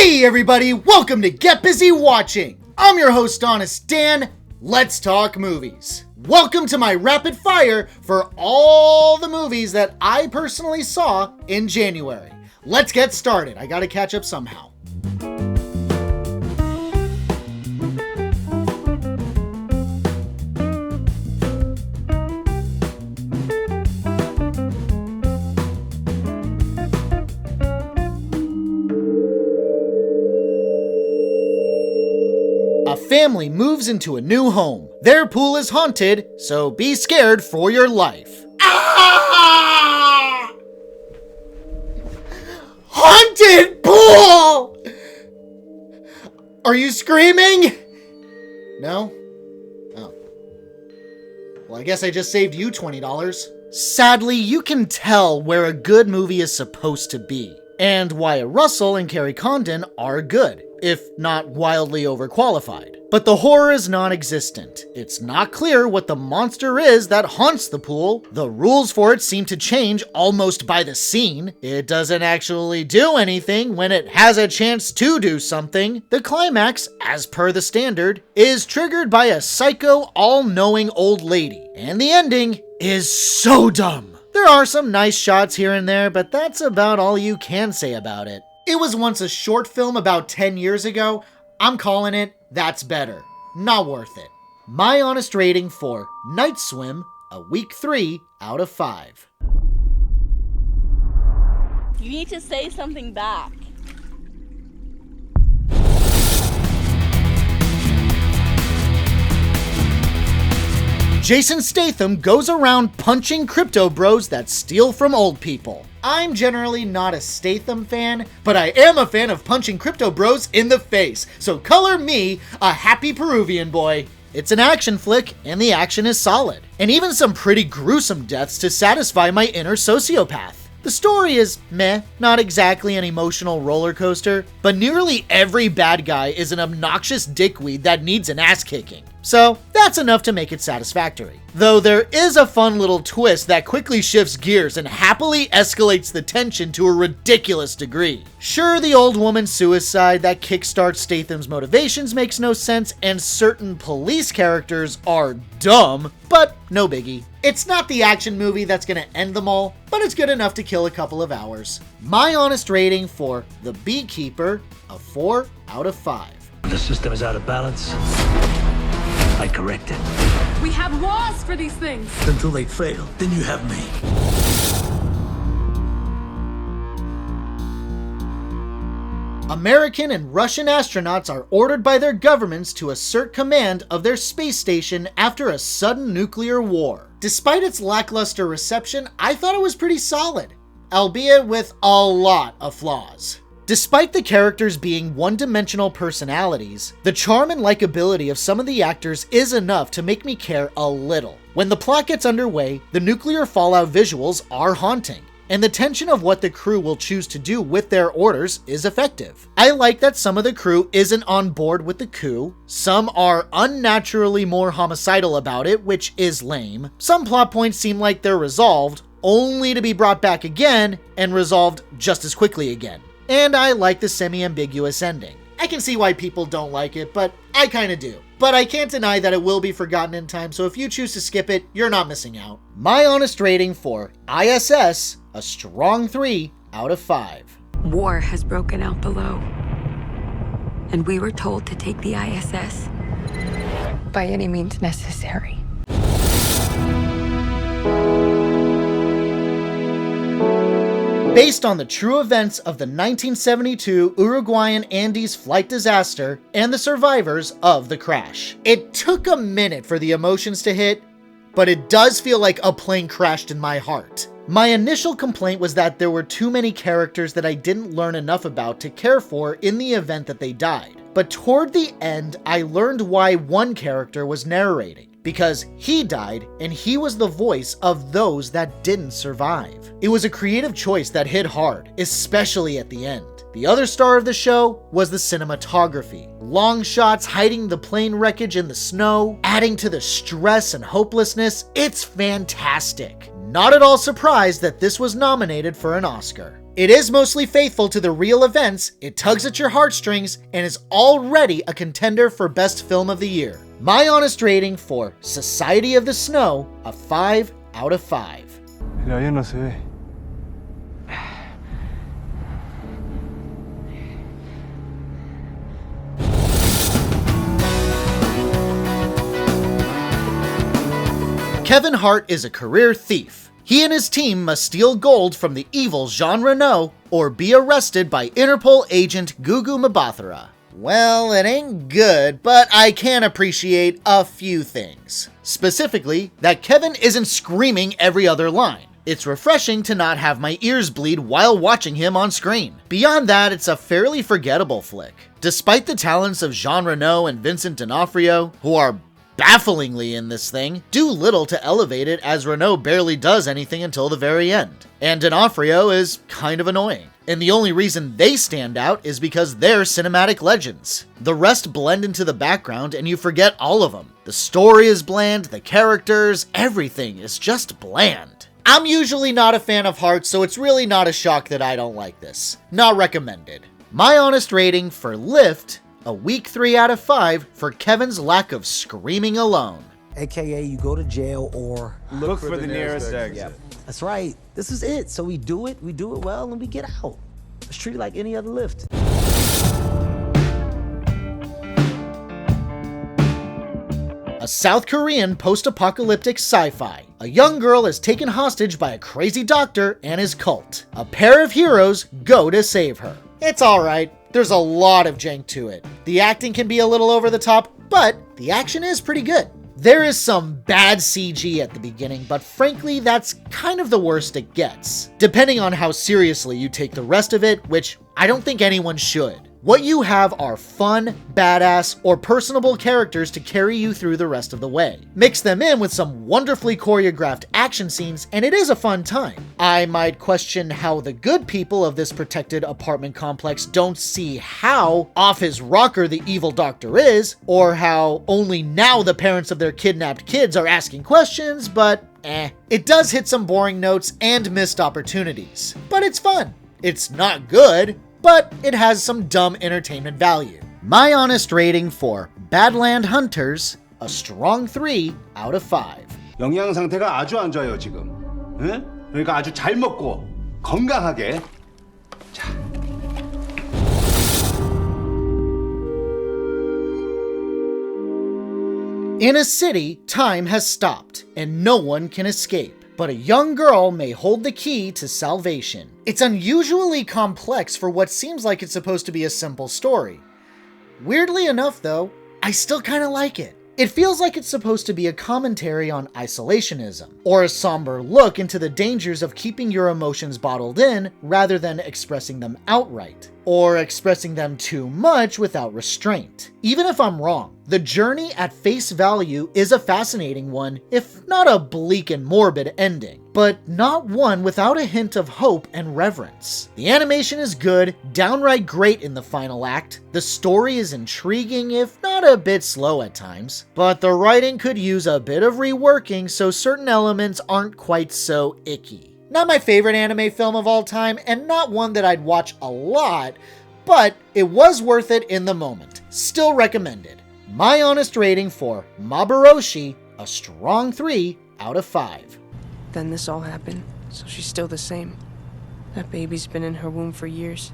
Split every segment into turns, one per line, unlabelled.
Hey everybody, welcome to Get Busy Watching. I'm your host, Honest Dan. Let's talk movies. Welcome to my rapid fire for all the movies that I personally saw in January. Let's get started. I gotta catch up somehow. A family moves into a new home. Their pool is haunted, so be scared for your life. Ah! Haunted pool! Are you screaming? No? Oh. Well, I guess I just saved you $20. Sadly, you can tell where a good movie is supposed to be, and Wyatt Russell and Carrie Condon are good, if not wildly overqualified. But the horror is non-existent. It's not clear what the monster is that haunts the pool. The rules for it seem to change almost by the scene. It doesn't actually do anything when it has a chance to do something. The climax, as per the standard, is triggered by a psycho, all-knowing old lady. And the ending is so dumb. There are some nice shots here and there, but that's about all you can say about it. It was once a short film about 10 years ago. I'm calling it That's Better. Not worth it. My honest rating for Night Swim, a week 3 out of 5.
You need to say something back.
Jason Statham goes around punching crypto bros that steal from old people. I'm generally not a Statham fan, but I am a fan of punching crypto bros in the face, so color me a happy Peruvian boy. It's an action flick, and the action is solid, and even some pretty gruesome deaths to satisfy my inner sociopath. The story is meh, not exactly an emotional roller coaster, but nearly every bad guy is an obnoxious dickweed that needs an ass kicking. So that's enough to make it satisfactory. Though there is a fun little twist that quickly shifts gears and happily escalates the tension to a ridiculous degree. Sure, the old woman's suicide that kickstarts Statham's motivations makes no sense, and certain police characters are dumb, but no biggie. It's not the action movie that's gonna end them all, but it's good enough to kill a couple of hours. My honest rating for The Beekeeper, a 4 out of 5.
The system is out of balance. I correct it.
We have laws for these things.
Until they fail, then you have me.
American and Russian astronauts are ordered by their governments to assert command of their space station after a sudden nuclear war. Despite its lackluster reception, I thought it was pretty solid, albeit with a lot of flaws. Despite the characters being one-dimensional personalities, the charm and likability of some of the actors is enough to make me care a little. When the plot gets underway, the nuclear fallout visuals are haunting, and the tension of what the crew will choose to do with their orders is effective. I like that some of the crew isn't on board with the coup, some are unnaturally more homicidal about it, which is lame. Some plot points seem like they're resolved, only to be brought back again and resolved just as quickly again. And I like the semi-ambiguous ending. I can see why people don't like it, but I kinda do. But I can't deny that it will be forgotten in time, so if you choose to skip it, you're not missing out. My honest rating for I.S.S, a strong 3 out of 5.
War has broken out below, and we were told to take the I.S.S. by any means necessary.
Based on the true events of the 1972 Uruguayan Andes flight disaster and the survivors of the crash. It took a minute for the emotions to hit, but it does feel like a plane crashed in my heart. My initial complaint was that there were too many characters that I didn't learn enough about to care for in the event that they died. But toward the end, I learned why one character was narrating. Because he died, and he was the voice of those that didn't survive. It was a creative choice that hit hard, especially at the end. The other star of the show was the cinematography. Long shots hiding the plane wreckage in the snow, adding to the stress and hopelessness. It's fantastic. Not at all surprised that this was nominated for an Oscar. It is mostly faithful to the real events, it tugs at your heartstrings, and is already a contender for Best Film of the Year. My honest rating for Society of the Snow, a 5 out of 5.
Mira, yo no se ve.
Kevin Hart is a career thief. He and his team must steal gold from the evil Jean Reno or be arrested by Interpol agent Gugu Mbatha-Raw. Well, it ain't good, but I can appreciate a few things. Specifically, that Kevin isn't screaming every other line. It's refreshing to not have my ears bleed while watching him on screen. Beyond that, it's a fairly forgettable flick. Despite the talents of Jean Reno and Vincent D'Onofrio, who are bafflingly in this thing, do little to elevate it, as Reno barely does anything until the very end. And D'Onofrio is kind of annoying. And the only reason they stand out is because they're cinematic legends. The rest blend into the background and you forget all of them. The story is bland, the characters, everything is just bland. I'm usually not a fan of Hart, so it's really not a shock that I don't like this. Not recommended. My honest rating for Lift, a weak 3 out of 5 for Kevin's lack of screaming alone.
AKA you go to jail or
Look for the nearest exit.
Yeah, that's right. This is it. So we do it well, and we get out. Let's treat it like any other lift.
A South Korean post-apocalyptic sci-fi. A young girl is taken hostage by a crazy doctor and his cult. A pair of heroes go to save her. It's alright. There's a lot of jank to it. The acting can be a little over the top, but the action is pretty good. There is some bad CG at the beginning, but frankly, that's kind of the worst it gets, depending on how seriously you take the rest of it, which I don't think anyone should. What you have are fun, badass, or personable characters to carry you through the rest of the way. Mix them in with some wonderfully choreographed action scenes, and it is a fun time. I might question how the good people of this protected apartment complex don't see how off his rocker the evil doctor is, or how only now the parents of their kidnapped kids are asking questions, but It does hit some boring notes and missed opportunities, but it's fun. It's not good, but it has some dumb entertainment value. My honest rating for Badland Hunters, a strong 3 out of 5.
영양 상태가 아주 안 좋아요 지금. 응? 그러니까 아주 잘 먹고 건강하게. 자.
In a city, time has stopped, and no one can escape. But a young girl may hold the key to salvation. It's unusually complex for what seems like it's supposed to be a simple story. Weirdly enough, though, I still kind of like it. It feels like it's supposed to be a commentary on isolationism, or a somber look into the dangers of keeping your emotions bottled in rather than expressing them outright, or expressing them too much without restraint. Even if I'm wrong, the journey at face value is a fascinating one, if not a bleak and morbid ending, but not one without a hint of hope and reverence. The animation is good, downright great in the final act. The story is intriguing, if not a bit slow at times, but the writing could use a bit of reworking so certain elements aren't quite so icky. Not my favorite anime film of all time, and not one that I'd watch a lot, but it was worth it in the moment. Still recommended. My honest rating for MABOROSHI, a strong 3 out of 5.
Then this all happened, so she's still the same. That baby's been in her womb for years.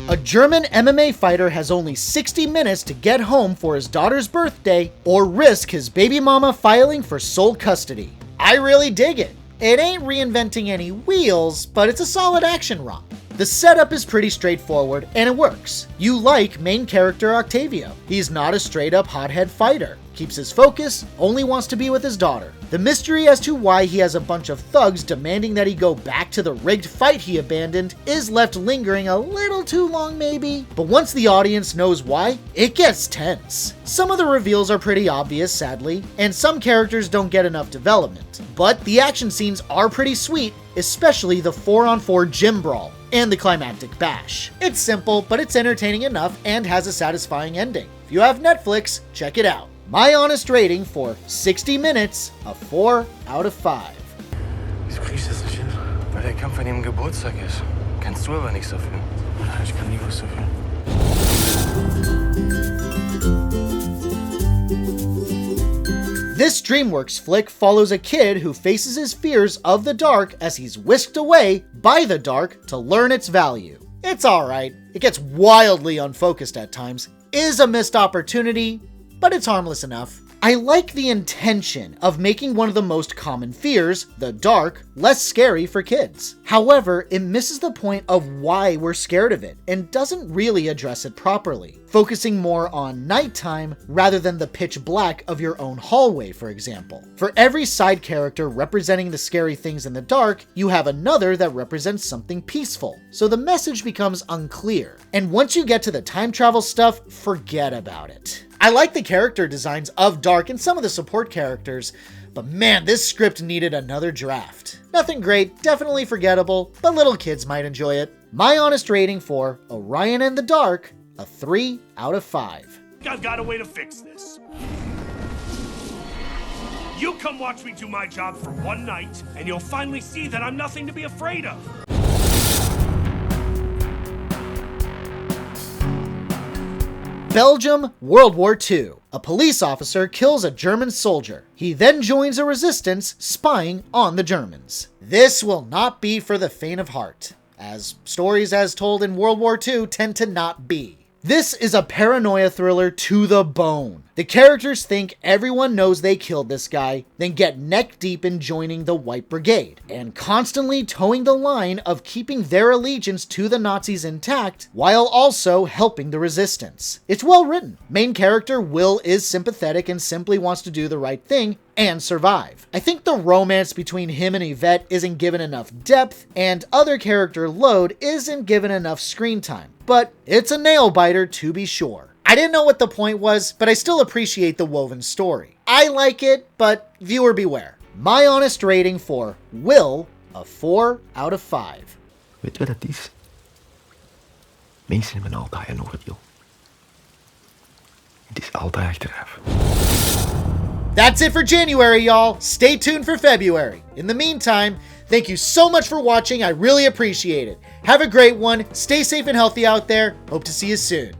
A German MMA fighter has only 60 minutes to get home for his daughter's birthday or risk his baby mama filing for sole custody. I really dig it. It ain't reinventing any wheels, but it's a solid action romp. The setup is pretty straightforward, and it works. You like main character Octavio. He's not a straight-up hothead fighter. Keeps his focus, only wants to be with his daughter. The mystery as to why he has a bunch of thugs demanding that he go back to the rigged fight he abandoned is left lingering a little too long maybe, but once the audience knows why, it gets tense. Some of the reveals are pretty obvious, sadly, and some characters don't get enough development, but the action scenes are pretty sweet, especially the 4-on-4 gym brawl and the climactic bash. It's simple, but it's entertaining enough and has a satisfying ending. If you have Netflix, check it out. My honest rating for 60 Minutes, a 4 out of 5.
Wieso krieg ich das nicht hin? Weil der Kampf an ihrem Geburtstag ist. Kannst du aber nichts dafür. Ich kann nie was dafür.
This DreamWorks flick follows a kid who faces his fears of the dark as he's whisked away by the dark to learn its value. It's alright, it gets wildly unfocused at times, is a missed opportunity, but it's harmless enough. I like the intention of making one of the most common fears, the dark, less scary for kids. However, it misses the point of why we're scared of it and doesn't really address it properly, focusing more on nighttime rather than the pitch black of your own hallway, for example. For every side character representing the scary things in the dark, you have another that represents something peaceful, so the message becomes unclear. And once you get to the time travel stuff, forget about it. I like the character designs of Dark and some of the support characters, but man, this script needed another draft. Nothing great, definitely forgettable, but little kids might enjoy it. My honest rating for Orion and the Dark, a 3 out of 5.
I've got a way to fix this. You come watch me do my job for one night, and you'll finally see that I'm nothing to be afraid of.
Belgium, World War II. A police officer kills a German soldier. He then joins a resistance spying on the Germans. This will not be for the faint of heart, as stories as told in World War II tend to not be. This is a paranoia thriller to the bone. The characters think everyone knows they killed this guy, then get neck deep in joining the White Brigade, and constantly towing the line of keeping their allegiance to the Nazis intact, while also helping the resistance. It's well written. Main character Will is sympathetic and simply wants to do the right thing and survive. I think the romance between him and Yvette isn't given enough depth, and other character load isn't given enough screen time, but it's a nail biter to be sure. I didn't know what the point was, but I still appreciate the woven story. I like it, but viewer beware. My honest rating for Will, a 4 out of 5.
Weet je wat het is? Mensen hebben altijd een oordeel. Het is altijd achteraf.
That's it for January, y'all. Stay tuned for February. In the meantime, thank you so much for watching. I really appreciate it. Have a great one. Stay safe and healthy out there. Hope to see you soon.